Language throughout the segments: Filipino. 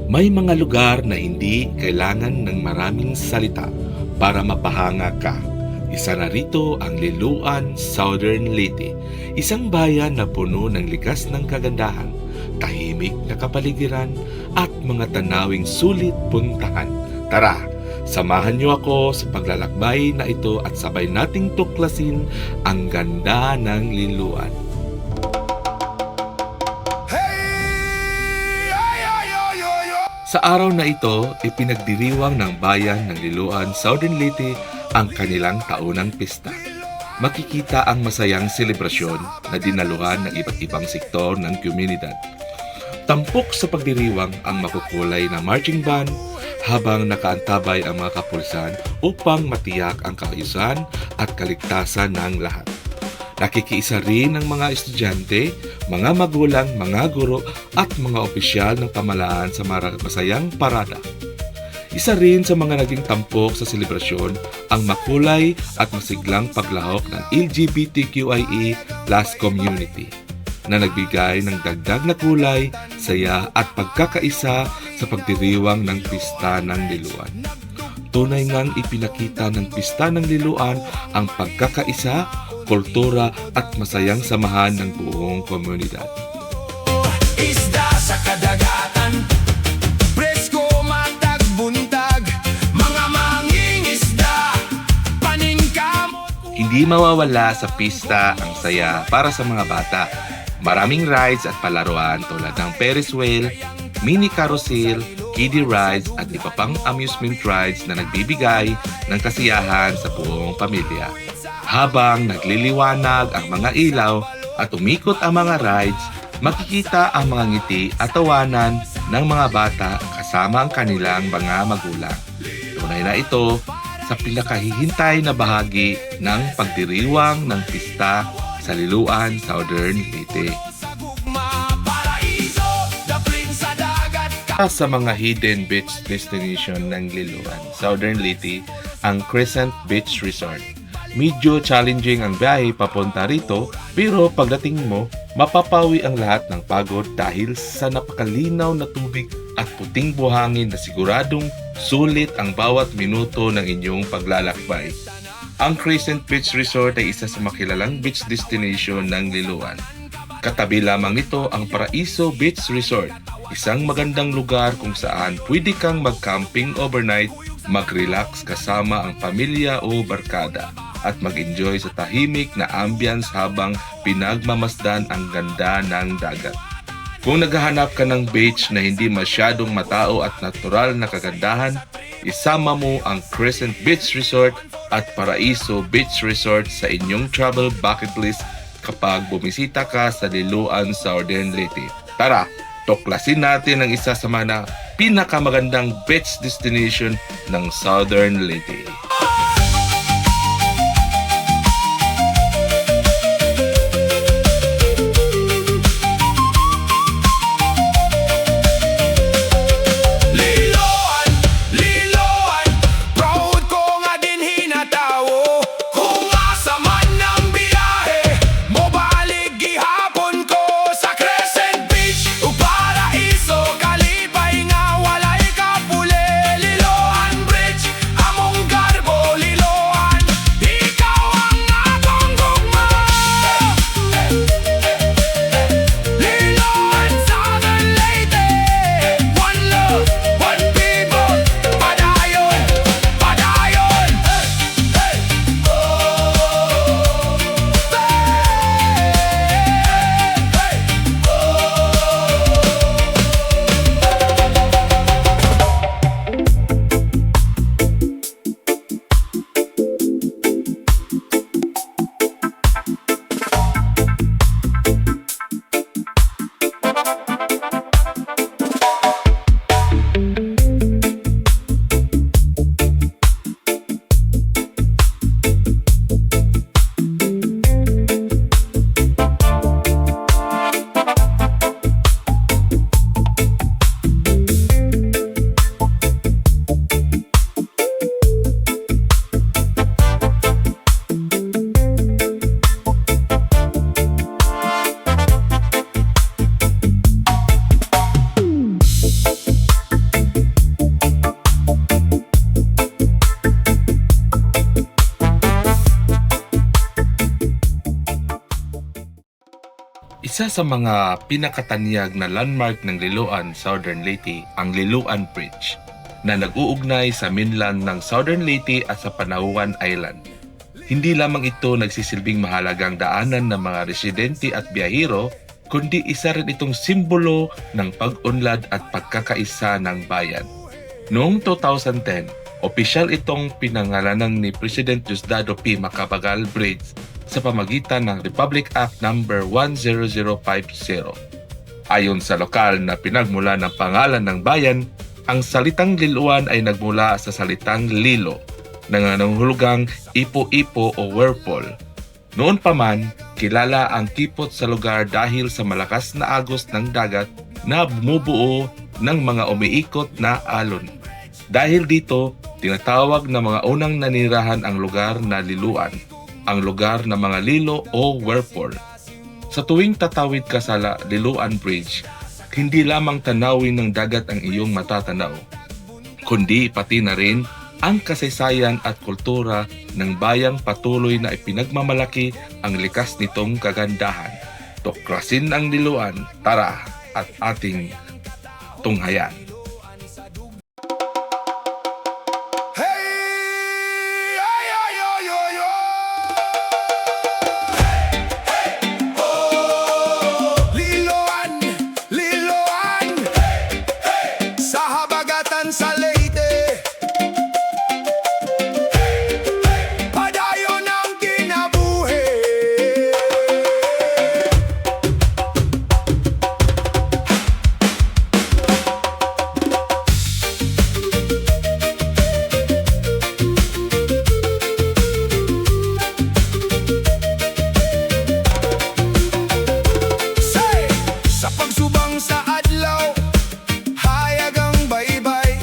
May mga lugar na hindi kailangan ng maraming salita para mapahanga ka. Isa na rito ang Liloan, Southern Leyte, isang bayan na puno ng likas ng kagandahan, tahimik na kapaligiran at mga tanawing sulit puntahan. Tara, samahan niyo ako sa paglalakbay na ito at sabay nating tuklasin ang ganda ng Liloan. Sa araw na ito, ipinagdiriwang ng bayan ng Liloan, Southern Leyte ang kanilang taunang pista. Makikita ang masayang selebrasyon na dinaluhan ng iba't ibang sektor ng komunidad. Tampok sa pagdiriwang ang makukulay na marching band habang nakaantabay ang mga kapulisan upang matiyak ang kaayusan at kaligtasan ng lahat. Nakikiisa rin ng mga estudyante, mga magulang, mga guro at mga opisyal ng pamahalaan sa masayang parada. Isa rin sa mga naging tampok sa selebrasyon ang makulay at masiglang paglahok ng LGBTQIA+ community na nagbigay ng dagdag na kulay, saya at pagkakaisa sa pagdiriwang ng pista ng Liloan. Tunay ngang ipinakita ng pista ng Liloan ang pagkakaisa, kultura at masayang samahan ng buong komunidad. Isda sa kadagatan, presko matag buntag, mga mangingisda, paningkamot. Hindi mawawala sa pista ang saya para sa mga bata. Maraming rides at palaruan tulad ng Ferris wheel, mini carousel, kiddie rides at iba pang amusement rides na nagbibigay ng kasiyahan sa buong pamilya. Habang nagliliwanag ang mga ilaw at umikot ang mga rides, makikita ang mga ngiti at tawanan ng mga bata kasama ang kanilang mga magulang. Tunay na ito sa pinakahihintay na bahagi ng pagdiriwang ng pista sa Liloan, Southern Leyte. Sa mga hidden beach destination ng Liloan, Southern Leyte, ang Crescent Beach Resort. Medyo challenging ang biyahe papunta rito, pero pagdating mo, mapapawi ang lahat ng pagod dahil sa napakalinaw na tubig at puting buhangin na siguradong sulit ang bawat minuto ng inyong paglalakbay. Ang Crescent Beach Resort ay isa sa makilalang beach destination ng Liloan. Katabi lamang nito ang Paraiso Beach Resort, isang magandang lugar kung saan pwede kang mag-camping overnight, mag-relax kasama ang pamilya o barkada, at mag-enjoy sa tahimik na ambience habang pinagmamasdan ang ganda ng dagat. Kung naghahanap ka ng beach na hindi masyadong matao at natural na kagandahan, isama mo ang Crescent Beach Resort at Paraiso Beach Resort sa inyong travel bucket list kapag bumisita ka sa Liloan, Southern Leyte. Tara, tuklasin natin ang isa sa mga pinakamagandang beach destination ng Southern Leyte. Isa sa mga pinakatanyag na landmark ng Liloan, Southern Leyte, ang Liloan Bridge, na nag-uugnay sa mainland ng Southern Leyte at sa Panawan Island. Hindi lamang ito nagsisilbing mahalagang daanan ng mga residente at biyahero, kundi isa rin itong simbolo ng pag-unlad at pagkakaisa ng bayan. Noong 2010, opisyal itong pinangalanan ni President Diosdado P. Macapagal Bridge sa pamagitan ng Republic Act No. 10050. Ayon sa lokal na pinagmula ng pangalan ng bayan, ang salitang Liloan ay nagmula sa salitang Lilo, na nangunghulugang ipo-ipo o whirlpool. Noon pa man, kilala ang kipot sa lugar dahil sa malakas na agos ng dagat na bumubuo ng mga umiikot na alon. Dahil dito, tinatawag na mga unang nanirahan ang lugar na Liloan, ang lugar ng mga lilo o whirlpool. Sa tuwing tatawid ka sa Liloan Bridge, hindi lamang tanawin ng dagat ang iyong matatanaw, kundi pati na rin ang kasaysayan at kultura ng bayang patuloy na ipinagmamalaki ang likas nitong kagandahan. Tuklasin ang Liloan, tara at ating tunghayan. Hey! Ay, ay, ay, ay, ay! Liloan, Liloan, sa habagatan sa Leyte, padayon ang kinabuhi. Say! Sa pagsubang sa adlaw, hayag ang baybay,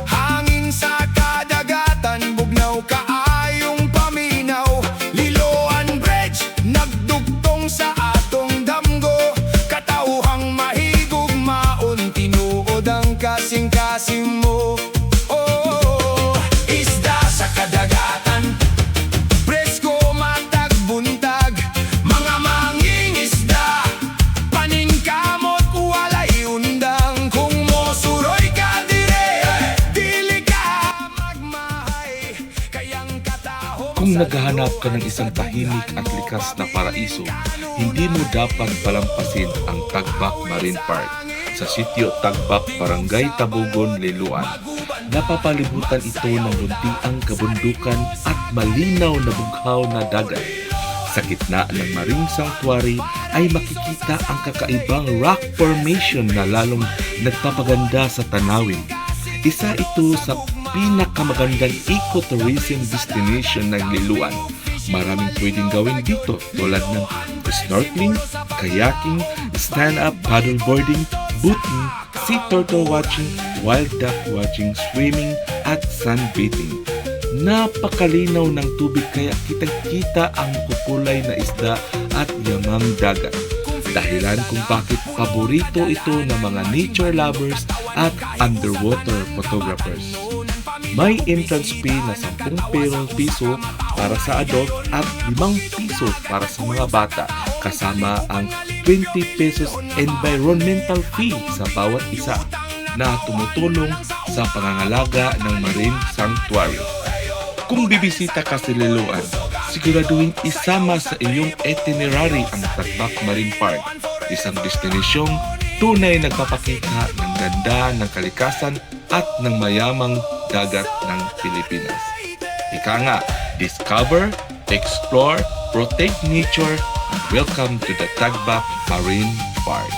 hangin sa kadagatan, bugnaw kaayong paminaw. Liloan Bridge, nagdugtong sa atong damgo, katauhang mahigog maon, tinuod ang kasing-kasing mo. Oh, isda sa kadagatan, presko matag buntag, mga manging isda, paningkamot walay undang. Kung mosuroy ka dire, dili ka magmahay, kayang katahom. Kung naghahanap ka ng isang tahimik at likas na paraiso, hindi mo dapat palampasin ang Tagbak Marine Park sa sitio Tagbak, Barangay Tabugon, Liloan. Napapalibutan ito ng luntiang kabundukan at malinaw na bughaw na dagat. Sa gitna ng Marine Sanctuary ay makikita ang kakaibang rock formation na lalong nagpapaganda sa tanawin. Isa ito sa pinakamagandang ecotourism destination ng Liloan. Maraming pwedeng gawin dito tulad ng snorkeling, kayaking, stand-up paddleboarding, boating, sea turtle watching, wild duck watching, swimming, at sunbathing. Napakalinaw ng tubig kaya kitang-kita ang kukulay na isda at yamang dagat. Dahilan kung bakit paborito ito ng mga nature lovers at underwater photographers. May entrance fee na 10 piso para sa adult at 5 piso para sa mga bata, kasama ang 20 pesos environmental fee sa bawat isa na tumutulong sa pangangalaga ng Marine Sanctuary. Kung bibisita ka sa Liloan, siguraduhin isama sa iyong itinerary ang Tagbak Marine Park, isang destinasyong tunay nagpapakita ng ganda ng kalikasan at ng mayamang dagat ng Pilipinas. Ika nga, discover, explore, protect nature, and welcome to the Tagbak Marine Park.